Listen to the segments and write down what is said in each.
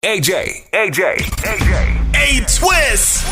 AJ. A-Twist.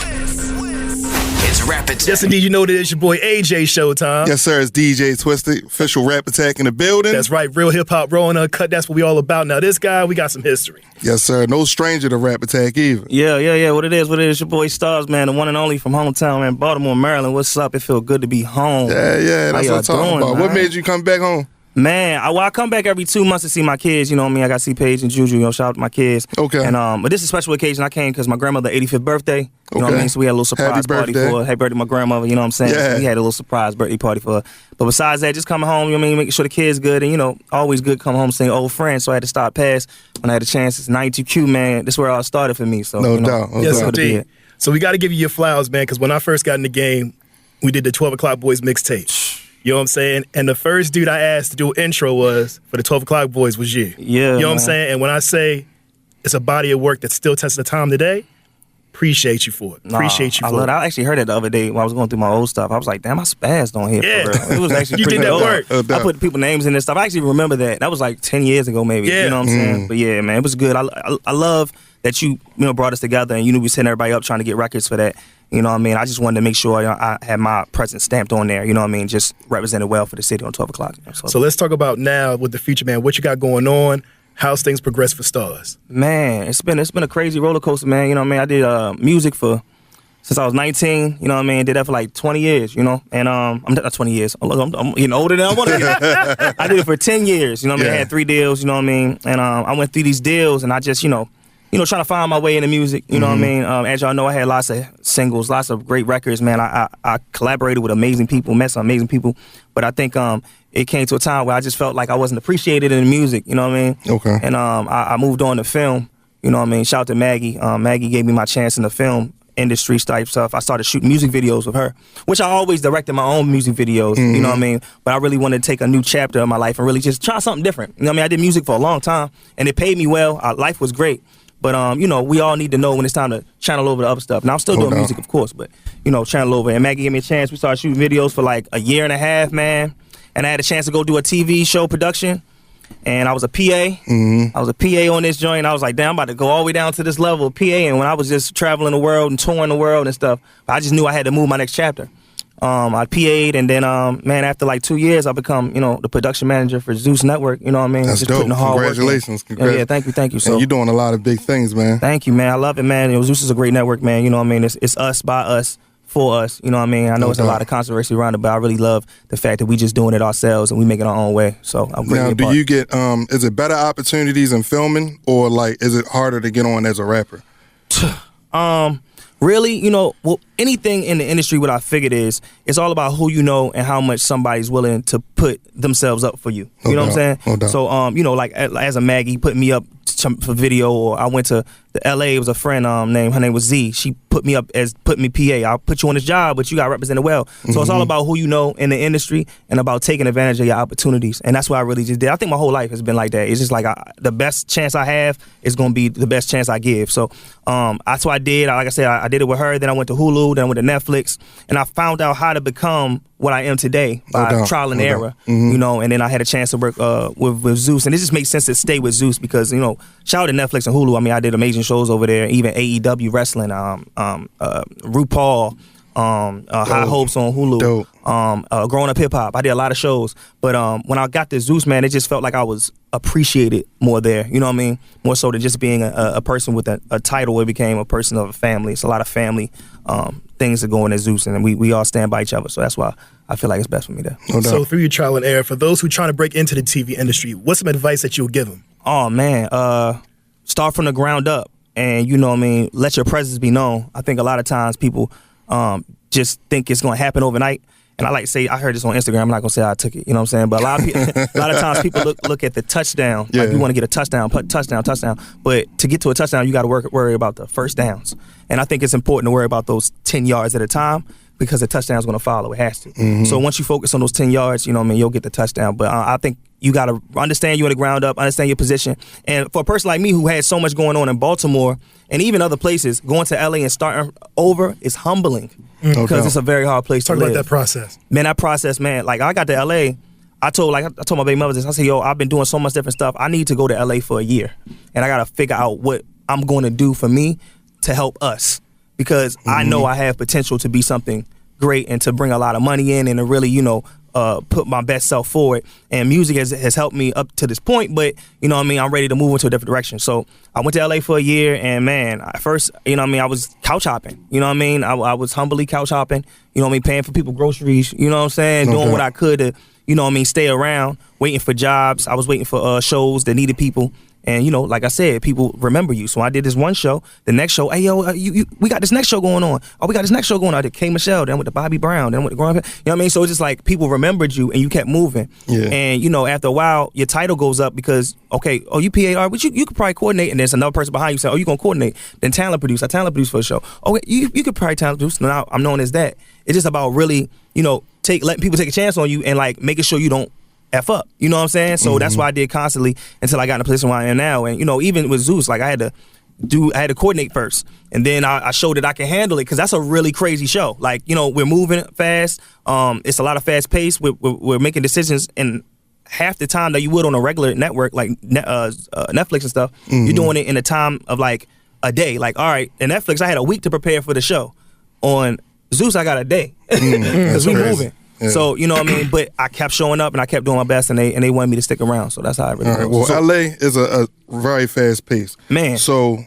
It's Rap Attack. Yes, indeed. You know that it's your boy AJ Showtime. Yes, sir. It's DJ Twisted, official Rap Attack in the building. That's right. Real hip-hop, raw and uncut. That's what we all about. Now, this guy, we got some history. Yes, sir. No stranger to Rap Attack either. Yeah. What it is. Your boy Starrz, man, the one and only from hometown, man, Baltimore, Maryland. What's up? It feel good to be home. Yeah. That's what I'm talking doing, about. man? What made you come back home? Man, I come back every 2 months to see my kids. You know what I mean? I got to see Paige and Juju. Shout out to my kids. Okay. And but this is a special occasion. I came because my grandmother's 85th birthday. You know what I mean? So we had a little surprise party for her. Happy birthday to my grandmother. You know what I'm saying? Yeah. So we had a little surprise birthday party for her. But besides that, just coming home. You know what I mean? Making sure the kids good, and always good coming home seeing old friends. So I had to stop past when I had a chance. It's 92Q, man. This is where it all started for me. So No doubt. Yes, indeed. So we got to give you your flowers, man, because when I first got in the game, we did the 12 O'Clock Boys mixtape. You know what I'm saying? And the first dude I asked to do an intro for the 12 O'Clock Boys was you. Yeah. You know what I'm saying? And when I say it's a body of work that still tests the time today, appreciate you for it. Appreciate you for it. I actually heard it the other day when I was going through my old stuff. I was like, damn, I spazzed on here. Yeah. For real. It was actually You pretty did that dope. work. I put people's names in this stuff. I actually remember that. That was like 10 years ago maybe. Yeah. You know what I'm saying? But yeah, man, it was good. I love that you brought us together and we setting everybody up trying to get records for that. You know what I mean? I just wanted to make sure I had my presence stamped on there. You know what I mean? Just represented well for the city on 12 o'clock. So let's talk about now with the future, man. What you got going on? How's things progress for Starrz? Man, it's been a crazy roller coaster, man. You know what I mean? I did music since I was 19, you know what I mean? Did that for like 20 years, and I'm not 20 years. I'm getting older than I want to get. I did it for 10 years, you know what I mean? I had 3 deals, you know what I mean? And I went through these deals and I just, trying to find my way in the music, you know what I mean? As y'all know, I had lots of singles, lots of great records, man. I collaborated with amazing people, met some amazing people, but I think it came to a time where I just felt like I wasn't appreciated in the music, you know what I mean? Okay. And I moved on to film, you know what I mean? Shout out to Maggie. Maggie gave me my chance in the film industry type stuff. I started shooting music videos with her, which I always directed my own music videos, you know what I mean? But I really wanted to take a new chapter of my life and really just try something different. You know what I mean? I did music for a long time, and it paid me well. Life was great. But, we all need to know when it's time to channel over the other stuff. Now, I'm still doing music, of course, but, channel over. And Maggie gave me a chance. We started shooting videos for like a year and a half, man. And I had a chance to go do a TV show production. And I was a PA. I was a PA on this joint. I was like, damn, I'm about to go all the way down to this level of PA. And when I was just traveling the world and touring the world and stuff, I just knew I had to move my next chapter. I PA'd, and then, after like 2 years, I become, the production manager for Zeus Network. You know what I mean? That's just dope. putting the hard Congratulations. work in. Yeah, thank you. So and you're doing a lot of big things, man. Thank you, man. I love it, man. Zeus is a great network, man. You know what I mean? It's us, by us, for us. You know what I mean? I know it's a lot of controversy around it, but I really love the fact that we just doing it ourselves and we make it our own way. So I'm great. Now, do you get, is it better opportunities in filming, or like, is it harder to get on as a rapper? Really, anything in the industry, what I figured is, it's all about who you know and how much somebody's willing to put themselves up for you. You know what I'm saying? No doubt. So, like as a Maggie put me up for video, or I went to the LA. It was a friend her name was Z. She put me up as put me PA. I'll put you on this job, but you got represented well. So it's all about who you know in the industry and about taking advantage of your opportunities. And that's what I really just did. I think my whole life has been like that. It's just like the best chance I have is going to be the best chance I give. So that's what I did. Like I said, I did it with her. Then I went to Hulu. Then I went to Netflix. And I found out how to become what I am today by trial and error. And then I had a chance to work with Zeus. And it just makes sense to stay with Zeus because, shout out to Netflix and Hulu. I mean, I did amazing shows over there, even AEW wrestling, RuPaul, High Hopes on Hulu, Growing Up Hip Hop. I did a lot of shows. But when I got to Zeus, man, it just felt like I was appreciated more there. You know what I mean? More so than just being a person with a title. It became a person of a family. It's a lot of family things that go in at Zeus, and we all stand by each other. So that's why I feel like it's best for me there. So through your trial and error, for those who are trying to break into the TV industry, what's some advice that you would give them? Oh, man. Start from the ground up and, let your presence be known. I think a lot of times people just think it's going to happen overnight. And I like to say, I heard this on Instagram. I'm not going to say I took it, you know what I'm saying? But a lot of times people look at the touchdown. Yeah. Like you want to get a touchdown. But to get to a touchdown, you got to worry about the first downs. And I think it's important to worry about those 10 yards at a time because the touchdown's going to follow. It has to. So once you focus on those 10 yards, you'll get the touchdown. But I think you got to understand you on the ground up, understand your position. And for a person like me who had so much going on in Baltimore and even other places, going to LA and starting over is humbling because it's a very hard place to live. Talk about that process. Man, that process, man. Like, I got to LA, I told my baby mother this. I said, yo, I've been doing so much different stuff. I need to go to LA for a year. And I got to figure out what I'm going to do for me to help us, because I know I have potential to be something great and to bring a lot of money in and to really, put my best self forward. And music has helped me up to this point, but I'm ready to move into a different direction. So I went to LA for a year, and man, at first, I was couch hopping. I was humbly couch hopping, paying for people groceries, doing what I could to, stay around, waiting for jobs. I was waiting for shows that needed people. And, like I said, people remember you. So I did this one show. The next show, hey, yo, we got this next show going on. Oh, we got this next show going on. I did K. Michelle, then with the Bobby Brown, then with the Grand. You know what I mean? So it's just like people remembered you and you kept moving. Yeah. And, after a while, your title goes up because, okay, oh, you PAR, but you could probably coordinate. And there's another person behind you saying, oh, you going to coordinate. Then talent produce. I talent produce for the show. Okay, you could probably talent produce. Now I'm known as that. It's just about really, letting people take a chance on you and like making sure you don't F up. You know what I'm saying? So that's what I did constantly until I got in a position where I am now. And, even with Zeus, like I had to coordinate first. And then I showed that I can handle it, because that's a really crazy show. Like, we're moving fast. It's a lot of fast pace. We're making decisions in half the time that you would on a regular network like Netflix and stuff. You're doing it in a time of like a day. Like, all right, in Netflix, I had a week to prepare for the show. On Zeus, I got a day because we're moving. Yeah. So, you know what I mean? But I kept showing up and I kept doing my best, and they wanted me to stick around. So that's how it really All right. goes. Well, LA is a very fast pace. Man. So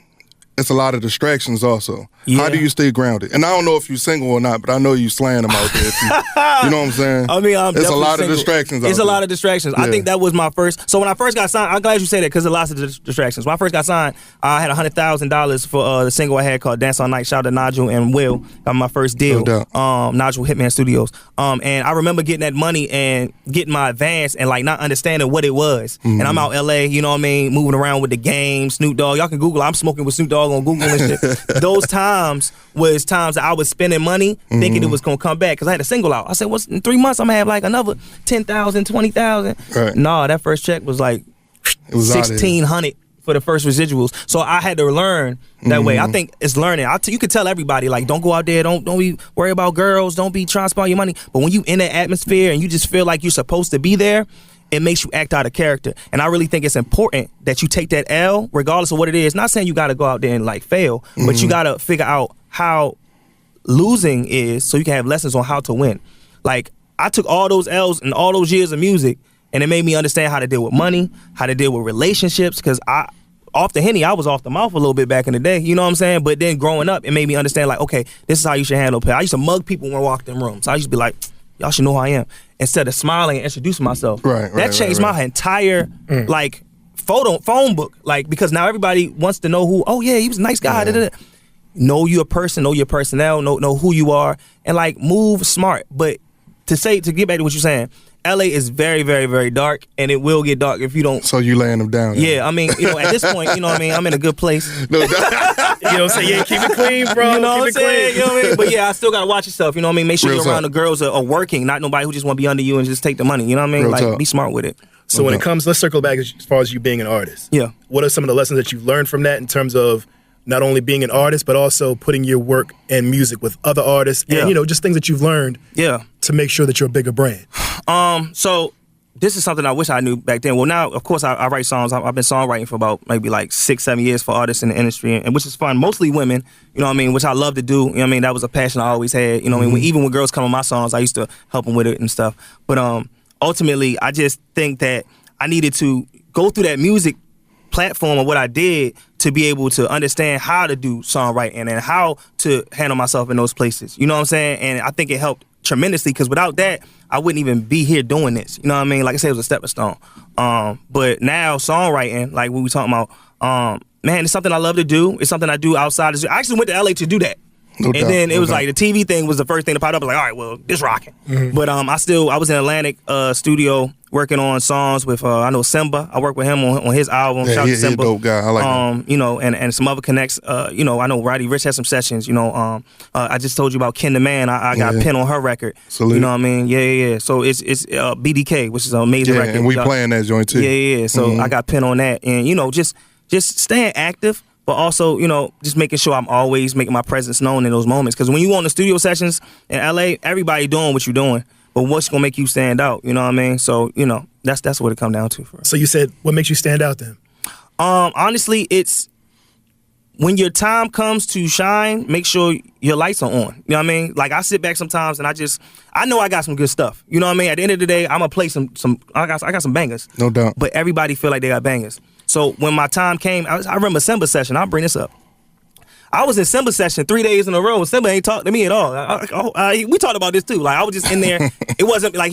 it's a lot of distractions also. Yeah. How do you stay grounded? And I don't know if you're single or not, but I know you slaying them out there. You know what I'm saying? I mean, There's a lot single. of distractions out It's there. a lot of distractions. Yeah. I think that was my first. So when I first got signed, I'm glad you said that, because there's lots of distractions. When I first got signed, I had $100,000 for the single I had called Dance All Night. Shout out to Nigel and Will. That was my first deal. No doubt. Nigel Hitman Studios. And I remember getting that money and getting my advance and like not understanding what it was. And I'm out LA, you know what I mean, moving around with the game, Snoop Dogg. Y'all can Google. I'm smoking with Snoop Dogg on Google and shit. Those times was times that I was spending money thinking it was gonna come back, because I had a single out. I said, "What's in 3 months? I'm gonna have like another 10,000, 20,000." Right. Nah, that first check was like It was out of here. 1,600 for the first residuals. So I had to learn that way. I think it's learning. You could tell everybody, like, don't go out there, don't be worried about girls, don't be trying to spend your money. But when you in that atmosphere and you just feel like you're supposed to be there, it makes you act out of character. And I really think it's important that you take that L, regardless of what it is. Not saying you got to go out there and like fail, but you got to figure out how losing is, so you can have lessons on how to win. Like, I took all those L's and all those years of music, and it made me understand how to deal with money, how to deal with relationships, because off the Henny, I was off the mouth a little bit back in the day, you know what I'm saying? But then growing up, it made me understand, like, okay, this is how you should handle pay. I used to mug people when I walked in rooms. I used to be like, y'all should know who I am, instead of smiling and introducing myself. That changed my entire, like, phone book. Like, because now everybody wants to know who, oh yeah, he was a nice guy. Da-da-da. Know your person, know your personnel, know who you are, and like move smart. But to get back to what you're saying, LA is very, very, very dark, and it will get dark if you don't. So you laying them down. Yeah, I mean, at this point, you know what I mean, I'm in a good place. No, You know what I'm saying? Yeah, keep it clean, bro. You know keep what I'm it saying? clean. You know what I mean? But yeah, I still gotta watch yourself. You know what I mean? Make sure Real you're around talk. the girls that are working, not nobody who just want to be under you and just take the money. You know what I mean? Real Like, talk. be smart with it. So when it comes, let's circle back as far as you being an artist. Yeah. What are some of the lessons that you've learned from that in terms of not only being an artist, but also putting your work and music with other artists and, just things that you've learned to make sure that you're a bigger brand? So this is something I wish I knew back then. Well, now, of course, I write songs. I've been songwriting for about maybe like 6-7 years for artists in the industry, and which is fun. Mostly women, you know what I mean, which I love to do. You know what I mean? That was a passion I always had. You know what I mean? Even when girls come on my songs, I used to help them with it and stuff. But ultimately, I just think that I needed to go through that music platform of what I did to be able to understand how to do songwriting and how to handle myself in those places. You know what I'm saying? And I think it helped tremendously, because without that, I wouldn't even be here doing this. You know what I mean? Like I said, it was a stepping stone. But now songwriting, like what we talking about, man, it's something I love to do. It's something I do outside. I actually went to LA to do that. No doubt, Then it no was doubt. like the TV thing was the first thing that popped up. I was like, all right, well, this rocking. But I was in Atlantic studio working on songs with I know Simba. I worked with him on his album. Yeah, Shout out to he's a Simba. dope guy. I like him. You know, and some other connects. You know, I know Roddy Rich had some sessions. You know, I just told you about Ken the Man. I got a pin on her record. Salute. You know what I mean? Yeah. So it's BDK, which is an amazing Yeah, record. and we playing that joint too. Yeah. So I got pin on that, and you know, just staying active. But also, you know, just making sure I'm always making my presence known in those moments. Because when you on the studio sessions in LA, everybody doing what you're doing. But what's gonna make you stand out? You know what I mean? So, you know, that's what it come down to for us. So you said, what makes you stand out then? Honestly, it's when your time comes to shine, make sure your lights are on. You know what I mean? Like, I sit back sometimes and I know I got some good stuff. You know what I mean? At the end of the day, I'm gonna play I got some bangers. No doubt. But everybody feel like they got bangers. So when my time came, I remember Simba session. I'll bring this up. I was in Simba session 3 days in a row. Simba ain't talked to me at all. We talked about this too. Like, I was just in there. It wasn't like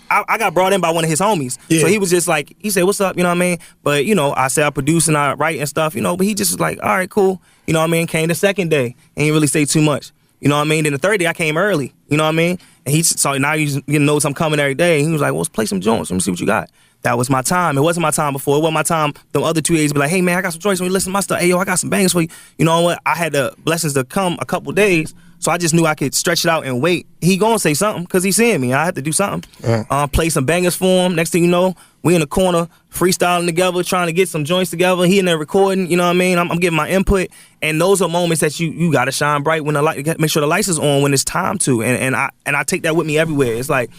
I got brought in by one of his homies. Yeah. So he was just like, he said, "What's up?" You know what I mean? But I said I produce and I write and stuff. But he just was like, "All right, cool." You know what I mean? Came the second day and he didn't really say too much. You know what I mean? Then the third day I came early. You know what I mean? And so now he knows I'm coming every day. And he was like, "Well, let's play some joints. Let me see what you got." That was my time. It wasn't my time before. It wasn't my time. The other 2 days be like, "Hey man, I got some joints. When you listen to my stuff, hey yo, I got some bangers for you." You know what? I had the blessings to come a couple days, so I just knew I could stretch it out and wait. He gonna say something because he's seeing me. I had to do something. Play some bangers for him. Next thing you know, we in the corner freestyling together, trying to get some joints together. He in there recording. You know what I mean? I'm giving my input, and those are moments that you gotta shine bright when the light. Make sure the lights is on when it's time to. And I take that with me everywhere. It's like,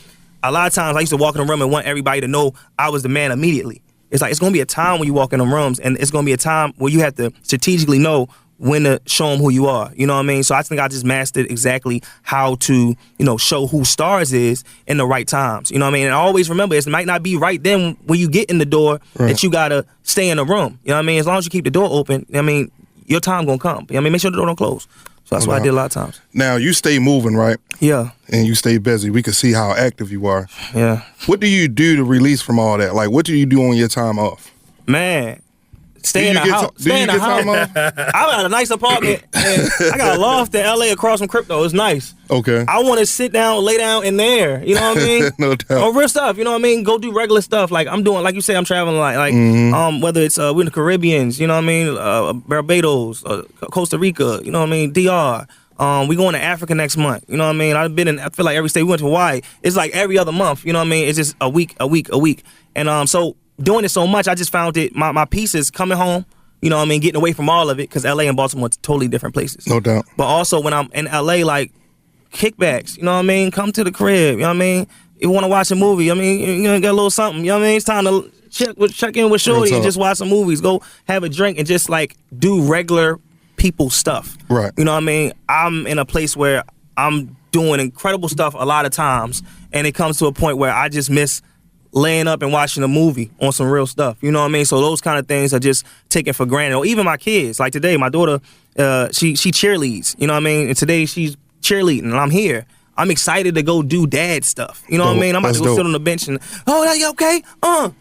a lot of times I used to walk in the room and want everybody to know I was the man immediately. It's like, it's going to be a time when you walk in the rooms, and it's going to be a time where you have to strategically know when to show them who you are. You know what I mean? So I think I just mastered exactly how to, show who Starrz is in the right times. You know what I mean? And I always remember, it might not be right then when you get in the door that you got to stay in the room. You know what I mean? As long as you keep the door open, your time going to come. You know what I mean? Make sure the door don't close. So that's what I did a lot of times. Now, you stay moving, right? Yeah. And you stay busy. We can see how active you are. Yeah. What do you do to release from all that? Like, what do you do on your time off? Man, stay in the house. Stay in the house. I got a nice apartment, and I got a loft in LA across from Crypto. It's nice. Okay. I want to sit down, lay down in there. You know what I mean? No doubt. Or real stuff. You know what I mean? Go do regular stuff. Like I'm doing, like you say, I'm traveling like whether it's we're in the Caribbeans. You know what I mean? Barbados, Costa Rica. You know what I mean? DR. We going to Africa next month. You know what I mean? I've been in, I feel like every state. We went to Hawaii. It's like every other month. You know what I mean? It's just a week. And so doing it so much, I just found it, my pieces coming home, you know what I mean, getting away from all of it, because LA and Baltimore are totally different places. No doubt. But also when I'm in LA, like, kickbacks, you know what I mean? Come to the crib, you know what I mean? You want to watch a movie, I mean, get a little something, you know what I mean? It's time to check in with Shorty and just watch some movies, go have a drink and just, like, do regular people stuff. Right. You know what I mean? I'm in a place where I'm doing incredible stuff a lot of times, and it comes to a point where I just miss laying up and watching a movie on some real stuff. You know what I mean? So those kind of things are just taken for granted. Or even my kids. Like today, my daughter, she cheerleads. You know what I mean? And today she's cheerleading, and I'm here. I'm excited to go do dad stuff. You know what I mean? I'm about to go sit on the bench and, you okay? You know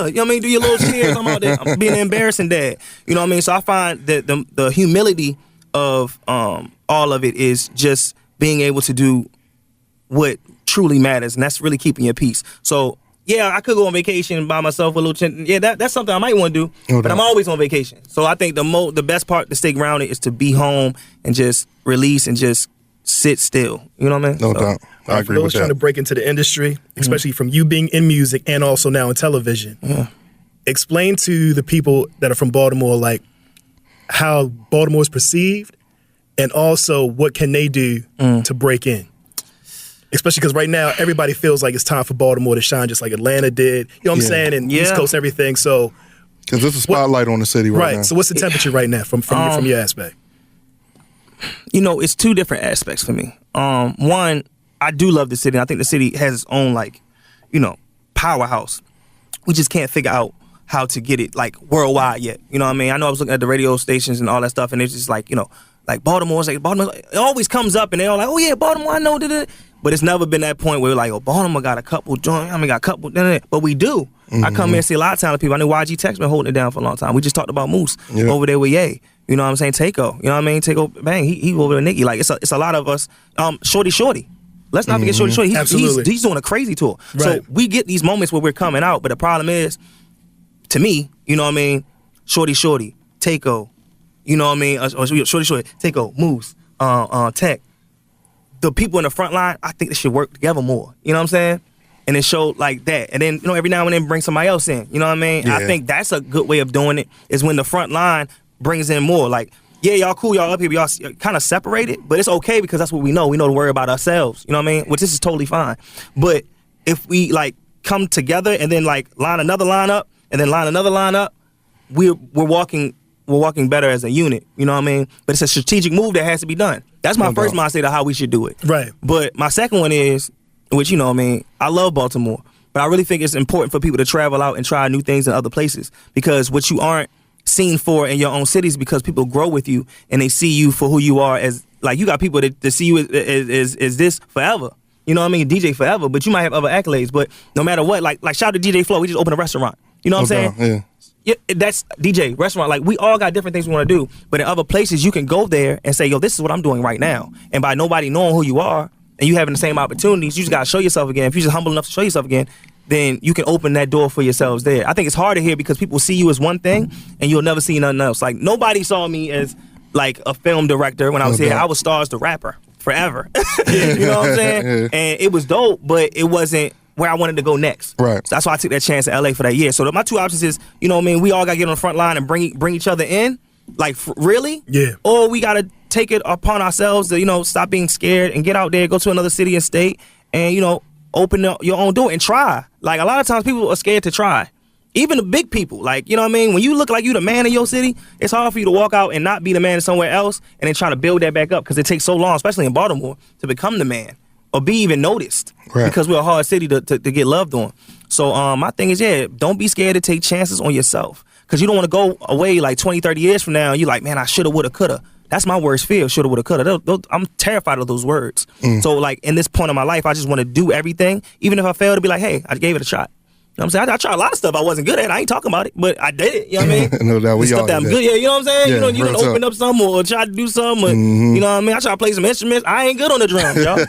what I mean? Do your little cheers. I'm out there. I'm being an embarrassing dad. You know what I mean? So I find that the humility of all of it is just being able to do what truly matters, and that's really keeping your peace. So yeah, I could go on vacation by myself with a little chin. Yeah, that's something I might want to do, but I'm always on vacation. So I think the best part to stay grounded is to be home and just release and just sit still. You know what I mean? No doubt. I agree with that. For those trying to break into the industry, especially from you being in music and also now in television, explain to the people that are from Baltimore, like, how Baltimore is perceived, and also what can they do to break in? Especially because right now, everybody feels like it's time for Baltimore to shine just like Atlanta did. You know what I'm saying? And East Coast, everything. So, because there's a spotlight on the city right now. So what's the temperature right now from your aspect? You know, it's two different aspects for me. One, I do love the city. I think the city has its own, like, powerhouse. We just can't figure out how to get it, like, worldwide yet. You know what I mean? I know I was looking at the radio stations and all that stuff, and it's just like, like Baltimore's like, Baltimore, it always comes up, and they're all like, oh yeah, Baltimore, I know, but it's never been that point where we're like, oh, Baltimore got a couple joints, got a couple, but we do. I come here and see a lot of talented people. I know YG Tech's been holding it down for a long time. We just talked about Moose over there with Ye. You know what I'm saying? Takeo. You know what I mean? Takeo, bang, he over there with Nicki. Like, it's a lot of us. Shorty. Let's not forget Shorty. He's doing a crazy tour. Right. So we get these moments where we're coming out, but the problem is, to me, you know what I mean? Shorty, Takeo. You know what I mean? Shorty, Takeo, Moose, Tech. The people in the front line, I think they should work together more. You know what I'm saying? And it showed like that. And then, every now and then bring somebody else in. You know what I mean? Yeah. I think that's a good way of doing it, is when the front line brings in more. Like, yeah, y'all cool, y'all up here, y'all kind of separated, but it's okay because that's what we know. We know to worry about ourselves. You know what I mean? Which this is totally fine. But if we, like, come together and then, like, line another line up and then line another line up, we're walking we're working better as a unit. You know what I mean? But it's a strategic move that has to be done. That's my first mindset of how we should do it. Right. But my second one is, which you know what I mean, I love Baltimore, but I really think it's important for people to travel out and try new things in other places, because what you aren't seen for in your own cities, because people grow with you and they see you for who you are. As like, you got people that see you as this forever. You know what I mean? DJ forever, but you might have other accolades. But no matter what, like shout out to DJ Flow, he just opened a restaurant. You know what I'm saying? Yeah, that's DJ, restaurant. Like, we all got different things we want to do. But in other places, you can go there and say, yo, this is what I'm doing right now. And by nobody knowing who you are and you having the same opportunities, you just got to show yourself again. If you're just humble enough to show yourself again, then you can open that door for yourselves there. I think it's harder here because people see you as one thing and you'll never see nothing else. Like, nobody saw me as, like, a film director when I was here. I was Starrz the rapper forever. You know what I'm saying? Yeah. And it was dope, but it wasn't where I wanted to go next. Right. So that's why I took that chance in LA for that year. So my two options is, you know what I mean, we all got to get on the front line and bring each other in. Like, really? Yeah. Or we got to take it upon ourselves to, you know, stop being scared and get out there, go to another city and state and, you know, open up your own door and try. Like, a lot of times people are scared to try. Even the big people, like, you know what I mean? When you look like you the man in your city, it's hard for you to walk out and not be the man somewhere else and then try to build that back up, because it takes so long, especially in Baltimore, to become the man or be even noticed. Right. Because we're a hard city to get loved on. So my thing is, don't be scared to take chances on yourself, because you don't want to go away like 20, 30 years from now and you're like, man, I shoulda, woulda, coulda. That's my worst fear, shoulda, woulda, coulda. I'm terrified of those words. So, like, in this point of my life, I just want to do everything, even if I fail, to be like, hey, I gave it a shot. You know what I'm saying? I tried a lot of stuff I wasn't good at. I ain't talking about it, but I did it. You know what I mean? No doubt. We stuff all that I'm did good. Yeah, you know what I'm saying? Yeah, you know, you real can open talk. up something or try to do something. Or, you know what I mean? I try to play some instruments. I ain't good on the drums, y'all.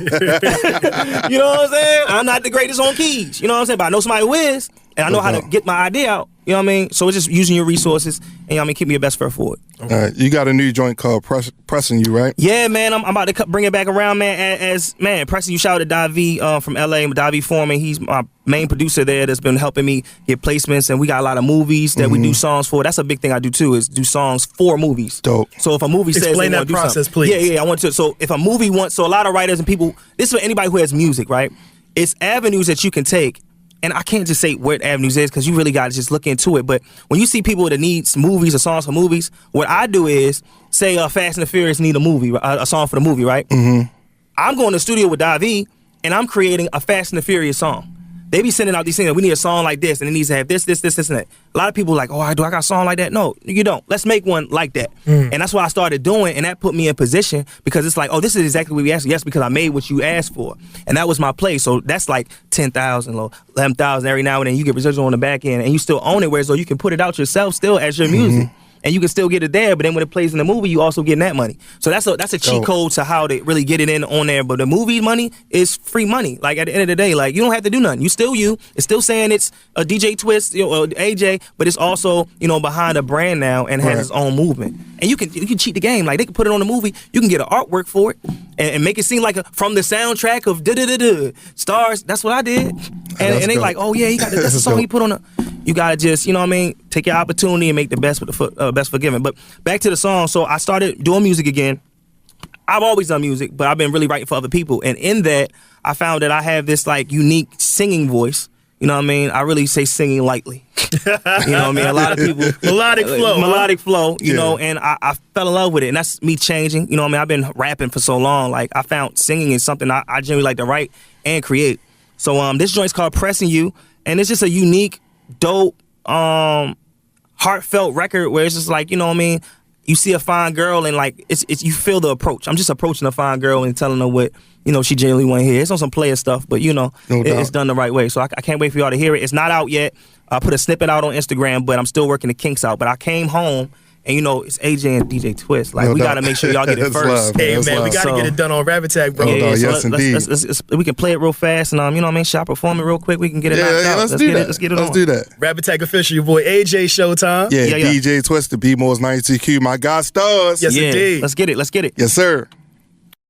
You know what I'm saying? I'm not the greatest on keys. You know what I'm saying? But I know somebody who is, and I know how to get my idea out. You know what I mean? So it's just using your resources and, you know what I mean, keep me your best foot forward. You got a new joint called Pressing You, right? Yeah, man, I'm about to bring it back around, man. As Pressing You, shout out to Davi from LA, Davi Foreman. He's my main producer there that's been helping me get placements, and we got a lot of movies that we do songs for. That's a big thing I do too, is do songs for movies. Dope. So if a movie says Explain they that want to do process, something, please. Yeah, I want to. So if a movie wants, so a lot of writers and people, this is for anybody who has music, right? It's avenues that you can take. And I can't just say what avenues is, because you really got to just look into it. But when you see people that need movies or songs for movies, what I do is say Fast and the Furious need a movie, a song for the movie, right? Mm-hmm. I'm going to the studio with Davi, and I'm creating a Fast and the Furious song. They be sending out these things. We need a song like this, and it needs to have this, and that. A lot of people are like, oh, do I got a song like that? No, you don't. Let's make one like that. And that's what I started doing, and that put me in position, because it's like, oh, this is exactly what we asked. Yes, because I made what you asked for. And that was my play. So that's like 10,000, 11,000 every now and then. You get residual on the back end, and you still own it, whereas though you can put it out yourself still as your music. And you can still get it there, but then when it plays in the movie, you also getting that money. So that's a cheat code to how to really get it in on there. But the movie money is free money. Like, at the end of the day, like, you don't have to do nothing. You still you. It's still saying it's a DJ Twist, you know, AJ, but it's also, you know, behind a brand now and has its own movement. And you can cheat the game. Like, they can put it on the movie. You can get an artwork for it and make it seem like from the soundtrack of Starrz. That's what I did. And they like, oh yeah, he got that's the song he put on the. You gotta just, you know what I mean, take your opportunity and make the best with the best forgiven. But back to the song. So I started doing music again. I've always done music, but I've been really writing for other people. And in that, I found that I have this like unique singing voice. You know what I mean? I really say singing lightly. You know what I mean? A lot of people melodic flow. You know, and I fell in love with it, and that's me changing. You know what I mean? I've been rapping for so long. Like, I found singing is something I genuinely like to write and create. So this joint's called Pressing You, and it's just a unique, dope, heartfelt record where it's just like, you know what I mean, you see a fine girl and like it's you feel the approach. I'm just approaching a fine girl and telling her what, you know, she genuinely want to hear. It's on some player stuff, but you know, it's done the right way. So I can't wait for y'all to hear it. It's not out yet. I put a snippet out on Instagram, but I'm still working the kinks out. But I came home, and you know, it's AJ and DJ Twist. Like, we gotta make sure y'all get it first. Love, Hey man, we gotta get it done on Rap Attack, bro. Yes, indeed. Let's, we can play it real fast, and you know what I mean, shall I perform it real quick? We can get it knocked out. Let's do that. Let's get it Let's on. do that. Rap Attack official, your boy AJ Showtime. Yeah, DJ Twist, the B-More's 92Q. My God, Starrz. Yes, indeed. Let's get it. Yes, sir.